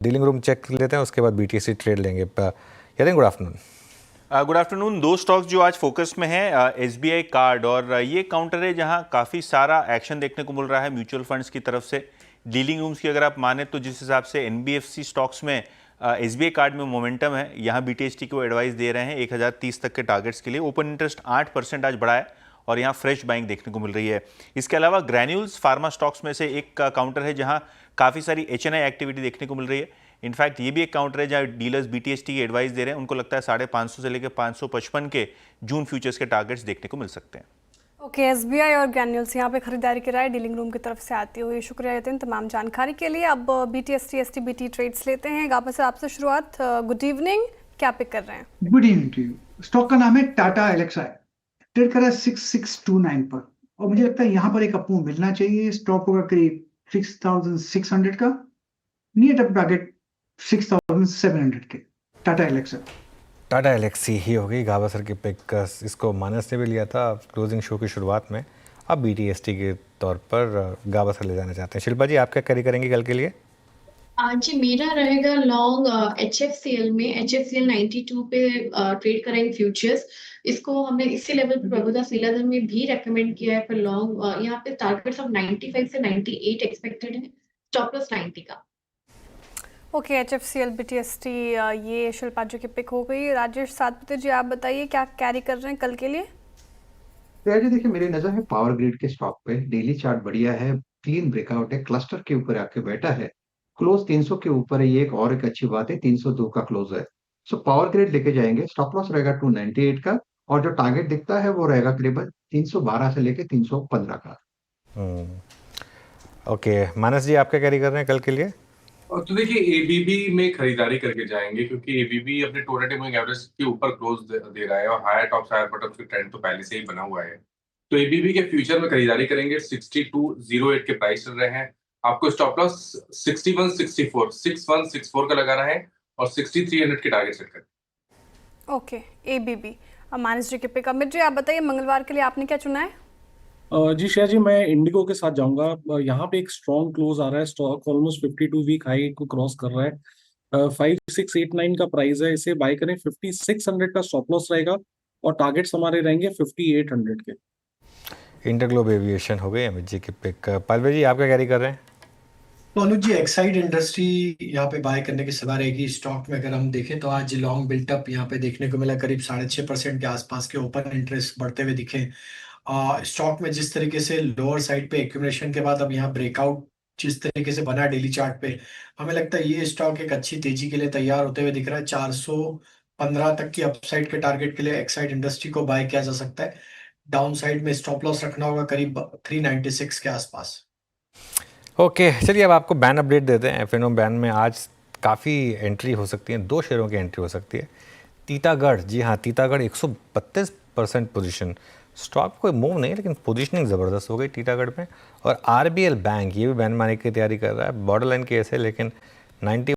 Dealing room check कर लेते हैं, उसके बाद बीटीसी ट्रेड लेंगे। यानी गुड आफ्टरनून। Good afternoon. दो स्टॉक्स जो आज फोकस में है, एसबीआई कार्ड और ये काउंटर है जहां काफ़ी सारा एक्शन देखने को मिल रहा है म्यूचुअल फंड्स की तरफ से। डीलिंग रूम्स की अगर आप माने तो जिस हिसाब से एनबीएफसी स्टॉक्स में एसबीआई कार्ड में मोमेंटम है, यहाँ बीटीएसटी को एडवाइस दे रहे हैं 1030 तक के टारगेट्स के लिए। ओपन इंटरेस्ट 8% आज बढ़ा है और यहाँ फ्रेश बाइंग देखने को मिल रही है। इसके अलावा ग्रैन्यूल्स फार्मा स्टॉक्स में से एक काउंटर है जहाँ काफ़ी सारी एचएनआई एक्टिविटी देखने को मिल रही है। इनफैक्ट ये भी एक काउंटर है जहाँ डीलर्स बीटीएसटी की एडवाइस दे रहे हैं, उनको लगता है 550 से लेकर 555 के जून फ्यूचर्स के टारगेट्स देखने को मिल सकते हैं। ओके, एसबीआई और ग्रैन्यूल्स यहाँ पे खरीदारी की राय डीलिंग रूम की तरफ से आती हुई। शुक्रिया यतिन तमाम जानकारी के लिए। अब बीटीएसटी एसटीबीटी ट्रेड्स लेते हैं। गापा सर आपसे शुरुआत। गुड इवनिंग, क्या पिक कर रहे हैं? Good evening to you. Stock का नाम है टाटा एलेक्सा, ट्रेड कर रहा है 6629 पर और मुझे लगता है यहाँ पर एक अप मूव मिलना चाहिए। स्टॉक होगा करीब 6600 का, नियर टर्म टारगेट 6700 के। टाटा एलेक्सी ही होगी गाबा सर की पिक। इसको मानस ने भी लिया था क्लोजिंग शो की शुरुआत में। अब बीटीएसटी के तौर पर गाबा सर ले जाना चाहते हैं। शिल्पा जी, आप क्या कैरी करेंगे कल के लिए? जी मेरा रहेगा लॉन्ग एचएफसीएल में। एचएफसीएल 92 पे ट्रेड करेंगे फ्यूचर्स। इसको हमने इसी लेवल पे प्रभुदा सीलाधर में भी रेकमेंड किया है पर लॉन्ग। यहाँ पे टारगेट्स ऑफ 95 से 98 एक्सपेक्टेड है, स्टॉप लॉस 90 का। ओके, एचएफसीएल बीटीएसटी ये शिल्पा जी की पिक हो गई। राजेश सातपुते जी, आप बताइए क्या कैरी कर रहे हैं कल के लिए? जी देखिए, मेरी नजर है पावर ग्रिड के स्टॉक पे। डेली चार्ट बढ़िया है, क्लीन ब्रेकआउट है, क्लस्टर के ऊपर आके बैठा है, क्लोज 300 के ऊपर है। ये एक और एक अच्छी बात है, 302 का क्लोज है। सो पावर ग्रिड लेके जाएंगे। स्टॉप लॉस रहेगा 298 का और जो टारगेट दिखता है वो रहेगा करीबन 312 से लेके 315 का। ओके, मानस जी, आप क्या कैरी कर रहे हैं कल के लिए? और तो देखिए एबीबी में खरीदारी करके जाएंगे क्योंकि एबीबी अपने टोटल मूविंग एवरेज के ऊपर क्लोज दे रहा है और हायर टॉप हायर बॉटम की ट्रेंड तो पहले से ही बना हुआ है। तो एबीबी के फ्यूचर में खरीदारी करेंगे। 6208 के प्राइस चल रहे हैं। आपको स्टॉप लॉस 6164 का लगाना है और 6300 के टारगेट सेट करें। Okay, ABB. अब मानस जी के पिक। अमित जी, आप बताइए मंगलवार के लिए आपने क्या चुना है? जी श्रेया जी, मैं इंडिगो के साथ जाऊंगा। यहाँ पे एक स्ट्रॉन्ग क्लोज आ रहा है। स्टॉक ऑलमोस्ट 52 वीक हाई को क्रॉस कर रहा है। 5689 का प्राइस है, इसे बाय करें। 5600 का स्टॉप लॉस रहेगा और टारगेट्स हमारे रहेंगे 5800 के। इंटरग्लोब एविएशन हो गई अमित जी की पिक। पालवे जी, आप क्या कैरी कर रहे हैं? तो अनुज जी, एक्साइड इंडस्ट्री यहाँ पे बाय करने की सलाह रहेगी। स्टॉक में अगर हम देखें तो आज लॉन्ग बिल्टअप यहाँ पे देखने को मिला, करीब 6.5% के आसपास के ओपन इंटरेस्ट बढ़ते हुए दिखे। स्टॉक में जिस तरीके से लोअर साइड पे एक्यूमुलेशन के बाद अब यहाँ ब्रेकआउट जिस तरीके से बना डेली चार्ट पे, हमें लगता है ये स्टॉक एक अच्छी तेजी के लिए तैयार होते हुए दिख रहा है। 415 तक की अपसाइड के टारगेट के लिए एक्साइड इंडस्ट्री को बाय किया जा सकता है। डाउन साइड में स्टॉप लॉस रखना होगा करीब 396 के आसपास। ओके, चलिए अब आपको बैन अपडेट देते हैं। एफएनओ बैन में आज काफ़ी एंट्री हो सकती है, 2 शेयरों की एंट्री हो सकती है। टीटागढ़, जी हाँ, टीटागढ़ 132% पोजीशन। स्टॉक कोई मूव नहीं, लेकिन पोजीशनिंग ज़बरदस्त हो गई टीटागढ़ में। और आरबीएल बैंक, ये भी बैन मारने की तैयारी कर रहा है। बॉर्डर लाइन केस है, लेकिन 90